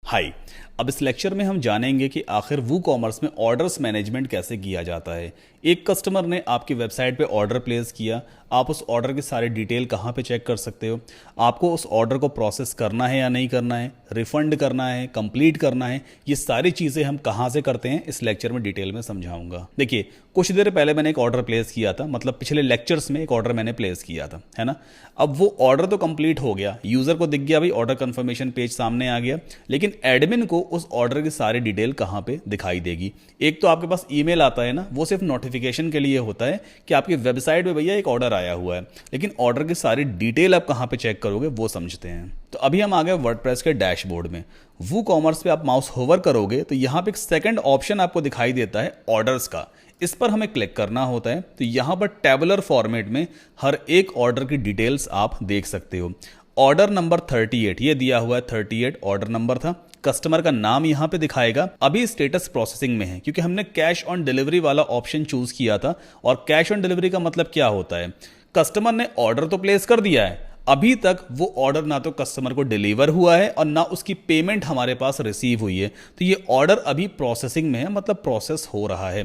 हाय। अब इस लेक्चर में हम जानेंगे कि आखिर वू कॉमर्स में ऑर्डर्स मैनेजमेंट कैसे किया जाता है। एक कस्टमर ने आपकी वेबसाइट पे ऑर्डर प्लेस किया, आप उस ऑर्डर की सारी डिटेल कहाँ पे चेक कर सकते हो, आपको उस ऑर्डर को प्रोसेस करना है या नहीं करना है, रिफंड करना है, कंप्लीट करना है, ये सारी चीज़ें हम कहाँ से करते हैं इस लेक्चर में डिटेल में समझाऊंगा। देखिए, कुछ देर पहले मैंने एक ऑर्डर प्लेस किया था, मतलब पिछले लेक्चर्स में एक ऑर्डर मैंने प्लेस किया था, है ना। अब वो ऑर्डर तो कंप्लीट हो गया, यूज़र को दिख गया भाई ऑर्डर कंफर्मेशन पेज सामने आ गया, लेकिन एडमिन को उस ऑर्डर की सारी डिटेल कहाँ पे दिखाई देगी। एक तो आपके पास ईमेल आता है ना, वो सिर्फ नोटिफिकेशन के लिए होता है कि आपकी वेबसाइट पे भैया एक ऑर्डर आया हुआ है, लेकिन ऑर्डर की सारी डिटेल आप कहाँ पे चेक करोगे वो समझते हैं। तो अभी हम आ गए वर्डप्रेस के डैशबोर्ड में। वू कॉमर्स पे आप माउस होवर करोगे तो यहाँ पे एक सेकंड ऑप्शन आपको दिखाई देता है ऑर्डर्स का, इस पर हमें क्लिक करना होता है। तो यहाँ पर टेबुलर फॉर्मेट में हर एक ऑर्डर की डिटेल्स आप देख सकते हो। ऑर्डर नंबर 38 ये दिया हुआ है, 38 ऑर्डर नंबर था। कस्टमर का नाम यहां पे दिखाएगा। अभी स्टेटस प्रोसेसिंग में है क्योंकि हमने कैश ऑन डिलीवरी वाला ऑप्शन चूज किया था। और कैश ऑन डिलीवरी का मतलब क्या होता है, कस्टमर ने ऑर्डर तो प्लेस कर दिया है, अभी तक वो ऑर्डर ना तो कस्टमर को डिलीवर हुआ है और ना उसकी पेमेंट हमारे पास रिसीव हुई है। तो ये ऑर्डर अभी प्रोसेसिंग में है, मतलब प्रोसेस हो रहा है।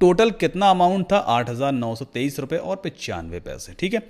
टोटल कितना अमाउंट था, 8,923 रुपए और 95 पैसे। ठीक है,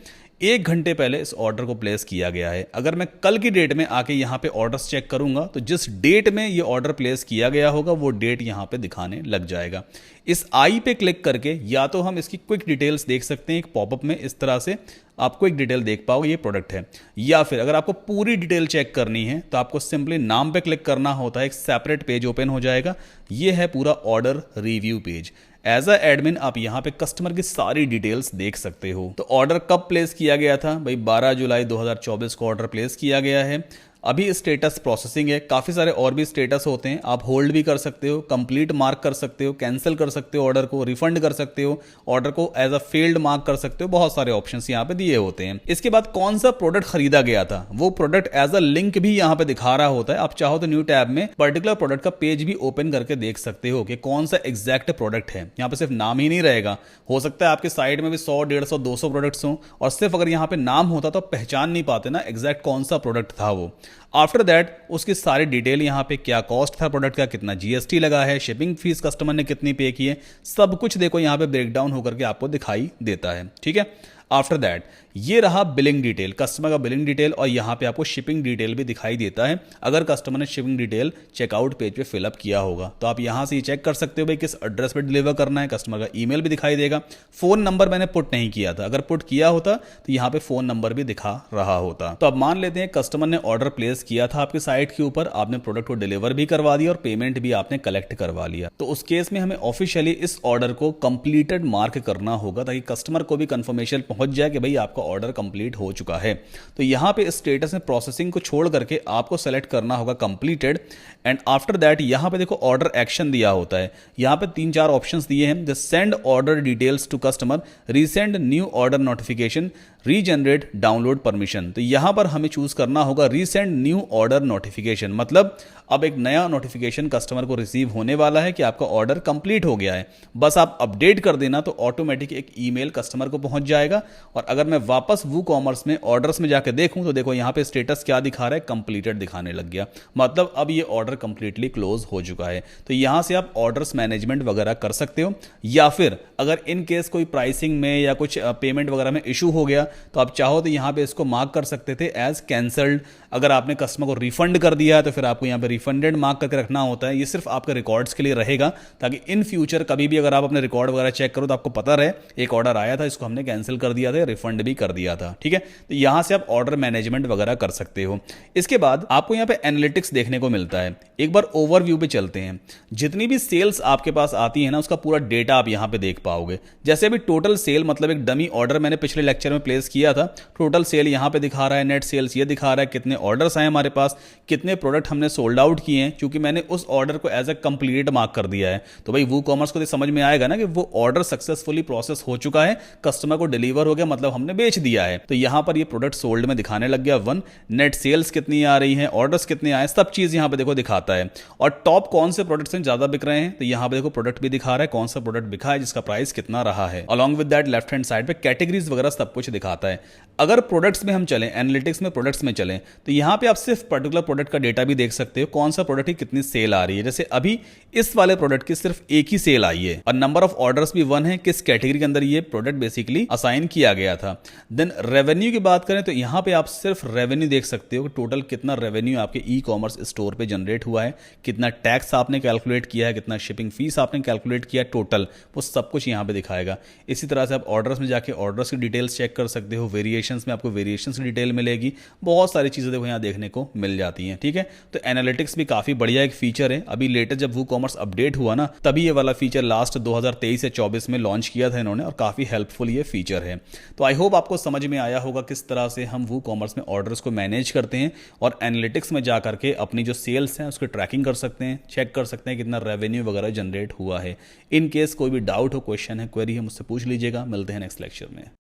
1 घंटे पहले इस ऑर्डर को प्लेस किया गया है। अगर मैं कल की डेट में आके यहाँ पे ऑर्डर्स चेक करूंगा तो जिस डेट में ये ऑर्डर प्लेस किया गया होगा वो डेट यहाँ पे दिखाने लग जाएगा। इस आई पे क्लिक करके या तो हम इसकी क्विक डिटेल्स देख सकते हैं, एक पॉपअप में इस तरह से आपको एक डिटेल देख पाओगे ये प्रोडक्ट है, या फिर अगर आपको पूरी डिटेल चेक करनी है तो आपको सिंपली नाम पे क्लिक करना होता है, एक सेपरेट पेज ओपन हो जाएगा। ये है पूरा order review page. As a admin आप यहाँ पे कस्टमर की सारी डिटेल्स देख सकते हो। तो ऑर्डर कब प्लेस किया गया था भाई, 12 जुलाई 2024 को ऑर्डर प्लेस किया गया है। अभी स्टेटस प्रोसेसिंग है। काफ़ी सारे और भी स्टेटस होते हैं, आप होल्ड भी कर सकते हो, कंप्लीट मार्क कर सकते हो, कैंसिल कर सकते हो ऑर्डर को, रिफंड कर सकते हो ऑर्डर को, एज अ फेल्ड मार्क कर सकते हो। बहुत सारे ऑप्शंस यहाँ पे दिए होते हैं। इसके बाद कौन सा प्रोडक्ट खरीदा गया था वो प्रोडक्ट एज अ लिंक भी यहाँ पे दिखा रहा होता है। आप चाहो तो न्यू टैब में पर्टिकुलर प्रोडक्ट का पेज भी ओपन करके देख सकते हो कि कौन सा एग्जैक्ट प्रोडक्ट है। यहाँ पे सिर्फ नाम ही नहीं रहेगा, हो सकता है आपके साइड में भी 100, 150, 200 प्रोडक्ट्स हों और सिर्फ अगर यहाँ पे नाम होता तो पहचान नहीं पाते ना एग्जैक्ट कौन सा प्रोडक्ट था वो। आफ्टर दैट उसकी सारी डिटेल यहाँ पे, क्या कॉस्ट था प्रोडक्ट का, कितना जीएसटी लगा है, शिपिंग फीस कस्टमर ने कितनी पे की है, सब कुछ देखो यहाँ पे ब्रेकडाउन होकर के आपको दिखाई देता है। ठीक है, आफ्टर दैट ये रहा बिलिंग डिटेल, कस्टमर का बिलिंग डिटेल, और यहाँ पे आपको शिपिंग डिटेल भी दिखाई देता है अगर कस्टमर ने शिपिंग डिटेल चेकआउट पेज पे फिलअप किया होगा। तो आप यहाँ से ये चेक कर सकते हो भाई किस एड्रेस पे डिलीवर करना है। कस्टमर का ईमेल भी दिखाई देगा। फोन नंबर मैंने पुट नहीं किया था, अगर पुट किया होता तो यहाँ पे फोन नंबर भी दिखा रहा होता। तो अब मान लेते हैं कस्टमर ने ऑर्डर प्लेस किया था आपकी साइट के ऊपर, आपने प्रोडक्ट को डिलीवर भी करवा दिया और पेमेंट भी आपने कलेक्ट करवा लिया। तो उस केस में हमें ऑफिशियली इस ऑर्डर को कंप्लीटेड मार्क करना होगा ताकि कस्टमर को भी कंफर्मेशन पहुंच जाए कि भाई आपका ऑर्डर कंप्लीट हो चुका है। तो यहां पे स्टेटस में प्रोसेसिंग को छोड़ करके आपको सेलेक्ट करना होगा कंप्लीटेड। एंड आफ्टर दैट यहां पे देखो ऑर्डर एक्शन दिया होता है। यहां पे 3-4 ऑप्शंस दिए हैं, जैसे send order details to customer, resend new order notification, regenerate download permission. तो यहां पर हमें चूज करना होगा रीसेंड न्यू ऑर्डर नोटिफिकेशन, मतलब अब एक नया नोटिफिकेशन कस्टमर को रिसीव होने वाला है कि आपका ऑर्डर कंप्लीट हो गया है। बस आप अपडेट कर देना तो ऑटोमेटिक एक ईमेल कस्टमर को पहुंच जाएगा। और अगर मैं वापस वू कॉमर्स में ऑर्डर्स में जाकर देखूं तो देखो यहां पे स्टेटस क्या दिखा रहा है, कंप्लीटेड दिखाने लग गया, मतलब अब ये ऑर्डर कंप्लीटली क्लोज हो चुका है। तो यहां से आप ऑर्डर्स मैनेजमेंट वगैरह कर सकते हो, या फिर अगर इन केस कोई प्राइसिंग में या कुछ पेमेंट वगैरह में इशू हो गया तो आप चाहो तो यहां पे इसको मार्क कर सकते थे एज कैंसल्ड। अगर आपने कस्टमर को रिफंड कर दिया तो फिर आपको यहां पे रिफंडेड मार्क करके रखना होता है। ये सिर्फ आपके रिकॉर्ड्स के लिए रहेगा ताकि इन फ्यूचर कभी भी अगर आप अपने रिकॉर्ड वगैरह चेक करो तो आपको पता रहे एक ऑर्डर आया था, इसको हमने कैंसिल कर दिया था, रिफंड भी कर दिया था। ठीक है, तो यहां से आप ऑर्डर मैनेजमेंट वगैरह कर सकते हो। इसके बाद आपको यहां पे एनालिटिक्स देखने को मिलता है। एक बार ओवरव्यू पे चलते हैं। जितनी भी सेल्स आपके पास आती है ना उसका पूरा डेटा आप यहां पे देख पाओगे। जैसे अभी टोटल सेल, मतलब एक डमी ऑर्डर मैंने पिछले लेक्चर में प्लेस किया था, टोटल सेल यहां पे दिखा रहा है, नेट सेल्स ये दिखा रहा है, कितने ऑर्डर्स आए हमारे पास, कितने प्रोडक्ट हमने सोल्ड आउट किए हैं, क्योंकि मैंने उस ऑर्डर को एज अ कंप्लीट मार्क कर दिया है। तो भाई वू कॉमर्स को तो समझ में आएगा ना कि वो ऑर्डर सक्सेसफुली प्रोसेस हो चुका है, कस्टमर को डिलीवर हो गया, मतलब हमने बेच दिया है। तो यहां पर ये प्रोडक्ट सोल्ड में दिखाने लग गया 1, नेट सेल्स कितनी आ रही है, ऑर्डर्स कितने आए, सब चीज यहां पे देखो दिखाता है। और टॉप कौन से प्रोडक्ट्स ज्यादा बिक रहे हैं तो यहां पे देखो प्रोडक्ट भी दिखा रहा है, कौन सा प्रोडक्ट बिका है, जिसका प्राइस कितना रहा है। Along with that left hand side पे कैटेगरीज वगैरह सब कुछ दिखाता है। अगर प्रोडक्ट्स में हम चलें, एनालिटिक्स में प्रोडक्ट्स में चलें, तो यहाँ पे आप सिर्फ पर्टिकुलर प्रोडक्ट का डेटा भी देख सकते हो, कौन सा प्रोडक्ट की कितनी सेल आ रही है। जैसे अभी इस वाले प्रोडक्ट की सिर्फ एक ही सेल आई है और नंबर ऑफ ऑर्डर्स भी 1 है, किस कैटेगरी के अंदर ये प्रोडक्ट बेसिकली असाइन किया गया था। देन रेवेन्यू की बात करें तो यहाँ पे आप सिर्फ रेवेन्यू देख सकते हो कि टोटल कितना रेवेन्यू आपके ई कॉमर्स स्टोर पे जनरेट हुआ है, कितना टैक्स आपने कैलकुलेट किया है, कितना शिपिंग फीस आपने कैलकुलेट किया, टोटल वो सब कुछ यहाँ पे दिखाएगा। इसी तरह से आप ऑर्डर्स में जाके ऑर्डर्स की डिटेल्स चेक कर सकते हो, वेरिएशंस में आपको वेरिएशन की डिटेल मिलेगी, बहुत सारी चीजें देखो यहाँ देखने को मिल जाती हैं। ठीक है, तो एनालिटिक्स भी काफी बढ़िया एक फीचर है। अभी लेटेस्ट जब वूकॉमर्स अपडेट हुआ ना, तभी ये वाला फीचर लास्ट 2023 या 24 में लॉन्च किया था इन्होंने, और काफी हेल्पफुल ये फीचर है। तो आई होप आपको समझ में आया होगा किस तरह से हम वूकॉमर्स में ऑर्डर्स को मैनेज करते हैं और एनालिटिक्स में जा करके अपनी जो सेल्स हैं उसको ट्रैकिंग कर सकते हैं, चेक कर सकते हैं कितना रेवेन्यू वगैरह जनरेट हुआ है। इन केस कोई भी डाउट हो, क्वेश्चन है, क्वेरी है, मुझसे पूछ लीजिएगा। मिलते हैं नेक्स्ट लेक्चर में।